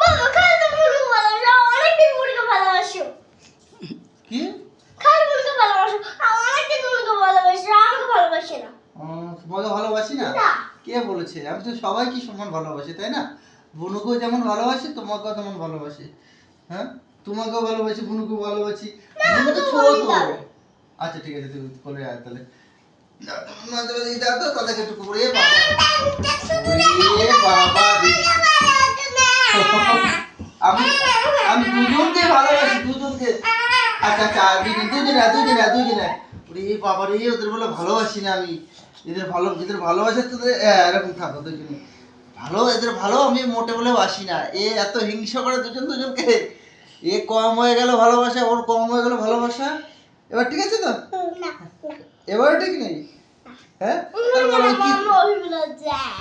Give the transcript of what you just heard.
মামা খালি তো বুনুকে ভালোবাসো, অনেকদিন বুনুকে ভালোবাসো। কি খালি বুনুকে ভালোবাসো, অনেকদিন বুনুকে ভালোবাসো, আমাকে ভালোবাসে না। তোমাকে ভালোবাসি না? না। কে বলেছে? আমি তো সবাইকে সমান ভালোবাসি, তাই না? বুনুকেও যেমন ভালোবাসি, তোমাকেও তেমন ভালোবাসি। হ্যাঁ, তোমাকেও ভালোবাসি, বুনুকেও ভালোবাসি। বুনু তো ছোট। আচ্ছা ঠিক আছে, তুমি করে আয় তাহলে। মাঝে মাঝে এই দাও তো, তাদেরকে একটু করে বাবা। ওরে বাবা রে। আমি আমি দুজনকে ভালোবাসি, দুজনকে। আচ্ছা আচ্ছা, দুজনে। ওরে বাবা রে, ওদের বলে ভালোবাসি না আমি। এদের ভালোবাসে তোদের এরকম থাকো দুজনে। এদের ভালো আমি মোটে বলে বাসি না। এত হিংসা করে দুজনকে। কম হয়ে গেল ভালোবাসা, ওর কম হয়ে গেল ভালোবাসা। এবার ঠিক আছে তো? না, এবার ঠিক নেই? হ্যাঁ? তাহলে বলো কি? মামা অভিমান যায়।